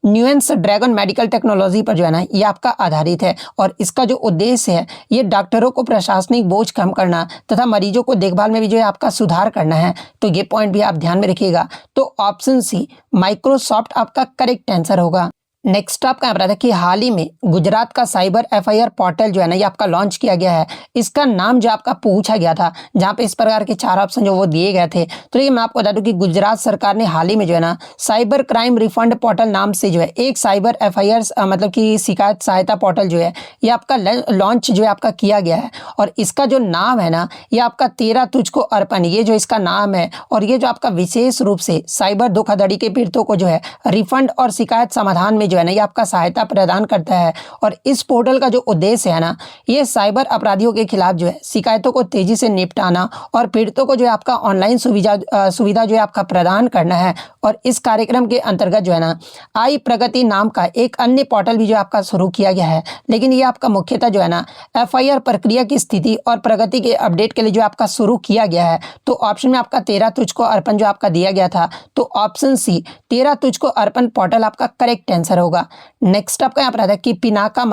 न्यूएंस ड्रैगन मेडिकल टेक्नोलॉजी पर जो है ना ये आपका आधारित है, और इसका जो उद्देश्य है ये डॉक्टरों को प्रशासनिक बोझ कम करना तथा मरीजों को देखभाल में भी जो है आपका सुधार करना है। तो ये पॉइंट भी आप ध्यान में रखिएगा। तो ऑप्शन सी माइक्रोसॉफ्ट आपका करेक्ट आंसर होगा। नेक्स्ट आपका यहाँ था कि हाल ही में गुजरात का साइबर FIR पोर्टल जो है ना ये आपका लॉन्च किया गया है। इसका नाम जो आपका पूछा गया था, जहाँ पे इस प्रकार के 4 ऑप्शन जो वो दिए गए थे, तो ये मैं आपको बता दूं कि गुजरात सरकार ने हाल ही में जो है ना साइबर क्राइम रिफंड पोर्टल नाम से जो है एक साइबर FIR मतलब कि शिकायत सहायता पोर्टल जो है ये आपका लॉन्च जो है आपका किया गया है। और इसका जो नाम है ना ये आपका 13 तुझको अर्पण, ये जो इसका नाम है, और ये जो आपका विशेष रूप से साइबर धोखाधड़ी के पीड़ितों को जो है रिफंड और शिकायत समाधान में जो है ना ये आपका सहायता प्रदान करता है। और इस पोर्टल का जो उद्देश्य है ना, ये साइबर अपराधियों के खिलाफ जो है शिकायतों को तेजी से निपटाना और पीड़ितों को जो है आपका ऑनलाइन सुविधा जो है आपका प्रदान करना है। और इस कार्यक्रम के अंतर्गत जो है ना आई प्रगति नाम का एक अन्य पोर्टल भी जो आपका शुरू किया गया है, लेकिन ये आपका मुख्यतः जो है ना FIR प्रक्रिया की स्थिति और प्रगति के अपडेट के लिए जो आपका शुरू किया गया है। तो ऑप्शन में आपका 13 तुझको अर्पण जो आपका दिया गया था, तो ऑप्शन सी 13 तुझको अर्पण पोर्टल आपका करेक्ट आंसर होगा। नेक्स्ट आपका यहाँ पर आता है कि पिनाका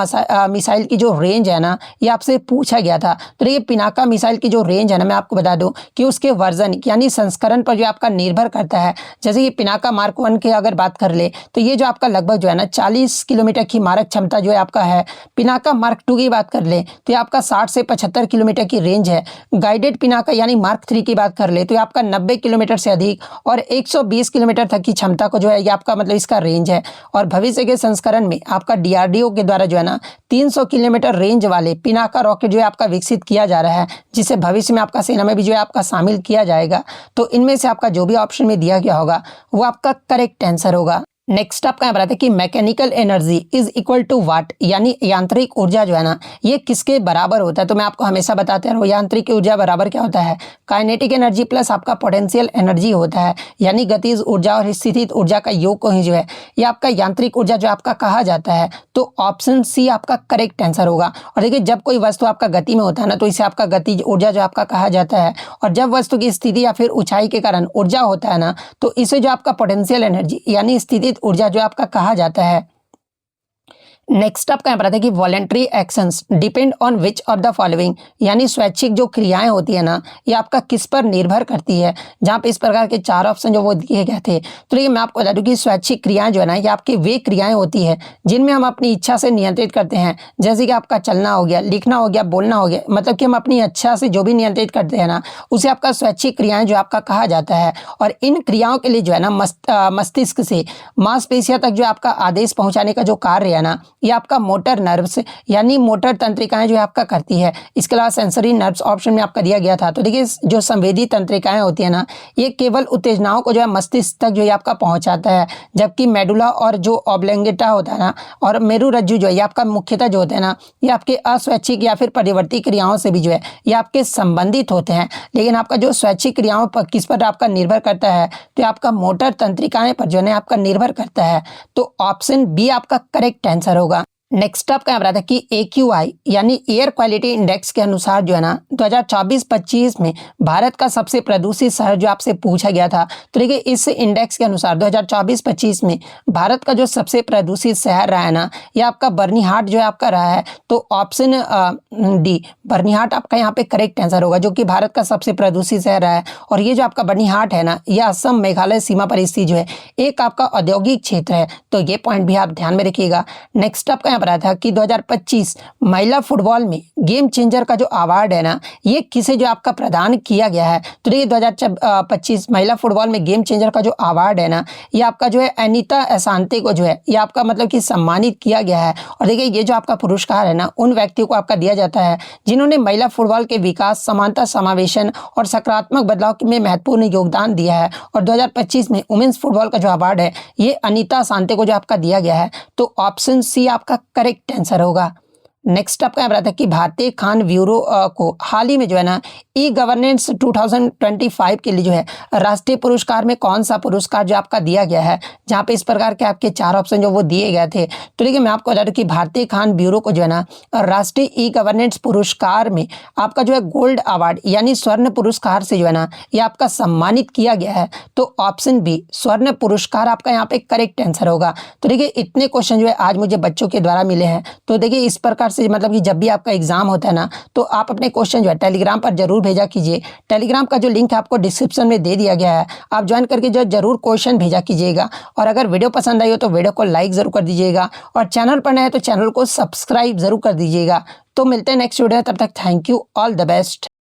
मिसाइल की जो रेंज है ना, ये आपसे पूछा गया था। तो देखिए पिनाका मिसाइल की जो रेंज है ना, मैं आपको बता दूं कि उसके वर्जन यानी संस्करण पर जो आपका निर्भर करता है। जैसे कि पिनाका मार्क 1 की अगर बात कर ले तो ये जो आपका लगभग जो है ना 40 किलोमीटर की मारक क्षमता जो है आपका है। पिनाका मार्क 2 की बात कर ले तो ये आपका 60 से 75 किलोमीटर की रेंज है। गाइडेड पिनाका यानी मार्क 3 की बात कर ले तो ये आपका 90 किलोमीटर से अधिक और 120 किलोमीटर तक की क्षमता को जो है ये आपका मतलब इसका रेंज है। और भविष्य के संस्करण में आपका DRDO के द्वारा जो है ना 300 किलोमीटर रेंज वाले पिनाका रॉकेट जो है आपका विकसित किया जा रहा है, जिसे भविष्य में आपका सेना में भी जो है आपका शामिल किया जाएगा। तो इनमें से आपका जो भी ऑप्शन में दिया गया होगा वो आपका करेक्ट आंसर होगा। नेक्स्ट आपका यहाँ पर आता है कि mechanical energy is equal to watt, यानी यांत्रिक ऊर्जा जो है ना ये किसके बराबर होता है। तो मैं आपको हमेशा बताते रहूँ यांत्रिक ऊर्जा बराबर क्या होता है, काइनेटिक एनर्जी प्लस आपका पोटेंशियल एनर्जी होता है, यानी गतिज ऊर्जा और स्थितिज ऊर्जा का योग को ही जो है ये आपका यांत्रिक ऊर्जा जो आपका कहा जाता है। तो ऑप्शन सी आपका करेक्ट आंसर होगा। और देखिए जब कोई वस्तु आपका गति में होता है ना तो इसे आपका गतिज ऊर्जा जो आपका कहा जाता है। और जब वस्तु की स्थिति या फिर ऊंचाई के कारण ऊर्जा होता है ना तो इसे जो आपका पोटेंशियल एनर्जी यानी स्थितिज ऊर्जा जो आपका कहा जाता है। नेक्स्ट आपका यहाँ पर आता है कि voluntary actions depend on which of the following, यानी स्वैच्छिक जो क्रियाएं होती है ना ये आपका किस पर निर्भर करती है। जहाँ पे इस प्रकार के 4 ऑप्शन जो वो दिए गए थे। तो ये मैं आपको बता दूं कि स्वैच्छिक क्रियाएं जो है ना ये आपकी वे क्रियाएं होती है जिनमें हम अपनी इच्छा से नियंत्रित करते हैं। जैसे कि आपका चलना हो गया, लिखना हो गया, बोलना हो गया, मतलब कि हम अपनी इच्छा से जो भी नियंत्रित करते हैं ना उसे आपका स्वैच्छिक क्रियाएं जो आपका कहा जाता है। और इन क्रियाओं के लिए जो है ना मस्तिष्क से मांसपेशियों तक जो आपका आदेश पहुंचाने का जो कार्य है ना ये आपका मोटर नर्व्स यानी मोटर तंत्रिकाएं जो है आपका करती है। इसके अलावा सेंसरी नर्व्स ऑप्शन में आपका दिया गया था। तो देखिए जो संवेदी तंत्रिकाएं होती है ना ये केवल उत्तेजनाओं को जो है मस्तिष्क तक जो है आपका पहुंचाता है, जबकि मेडुला और जो ऑब्लेंगेटा होता है ना और मेरुरज्जु जो है ये आपका मुख्यतः जो होते हैं ना ये आपके अस्वैच्छिक या फिर परिवर्ती क्रियाओं से भी जो है ये आपके संबंधित होते हैं। लेकिन आपका जो स्वैच्छिक क्रियाओं पर किस पर आपका निर्भर करता है तो आपका मोटर तंत्रिकाएं पर जो है आपका निर्भर करता है। तो ऑप्शन बी आपका करेक्ट आंसर होगा। नेक्स्ट आपका यहाँ पर आता है कि AQI यानी एयर क्वालिटी इंडेक्स के अनुसार जो है ना 2024-25 में भारत का सबसे प्रदूषित शहर जो आपसे पूछा गया था। तो देखिए इस इंडेक्स के अनुसार 2024-25 में भारत का जो सबसे प्रदूषित शहर रहा है ना ये आपका बर्निहाट जो है आपका रहा है। तो ऑप्शन डी बर्निहाट आपका यहाँ पे करेक्ट आंसर होगा, जो कि भारत का सबसे प्रदूषित शहर रहा है। और ये जो आपका बर्निहाट है ना ये असम मेघालय सीमा पर स्थित जो है एक आपका औद्योगिक क्षेत्र है। तो ये पॉइंट भी आप ध्यान में रखिएगा। नेक्स्ट आपका रहा था कि 2025 महिला फुटबॉल में गेम चेंजर का जो अवार्ड है ना ये किसे जो आपका प्रदान किया गया है। तो देखिए 2025 महिला फुटबॉल में गेम चेंजर का जो अवार्ड है ना ये आपका जो है अनीता असांते को जो है ये आपका मतलब कि सम्मानित किया गया है। और देखिए ये जो आपका पुरस्कार है ना उन व्यक्तियों को आपका दिया जाता है जिन्होंने महिला फुटबॉल के विकास, समानता, समावेशन और सकारात्मक बदलाव में महत्वपूर्ण योगदान दिया है। और 2025 में वुमेन्स फुटबॉल का जो अवार्ड है ये अनीता असांते को जो आपका दिया गया है। तो ऑप्शन सी आपका करेक्ट आंसर होगा। नेक्स्ट आपका यहाँ पर आता है कि भारतीय खान ब्यूरो को हाल ही में जो है ना ई गवर्नेंस 2025 के लिए जो है राष्ट्रीय पुरस्कार में कौन सा पुरस्कार जो आपका दिया गया है, जहाँ पे इस प्रकार के आपके 4 ऑप्शन जो वो दिए गए थे। तो देखिए मैं आपको बता दूं कि भारतीय खान ब्यूरो को जो है ना राष्ट्रीय ई गवर्नेंस पुरस्कार में आपका जो है गोल्ड अवार्ड यानी स्वर्ण पुरस्कार से जो है ना ये आपका सम्मानित किया गया है। तो ऑप्शन बी स्वर्ण पुरस्कार आपका यहाँ पे करेक्ट आंसर होगा। तो देखिए इतने क्वेश्चन जो है आज मुझे बच्चों के द्वारा मिले हैं। तो देखिए इस प्रकार से मतलब कि जब भी आपका एग्जाम होता है ना तो आप अपने क्वेश्चन जो है टेलीग्राम पर जरूर भेजा कीजिए। टेलीग्राम का जो लिंक है आपको डिस्क्रिप्शन में दे दिया गया है, आप ज्वाइन करके जो जरूर क्वेश्चन भेजा कीजिएगा। और अगर वीडियो पसंद आई हो तो वीडियो को लाइक जरूर कर दीजिएगा और चैनल पर नए हैं तो चैनल को सब्सक्राइब जरूर कर दीजिएगा। तो मिलते हैं नेक्स्ट वीडियो, तब तक thank you, all the best.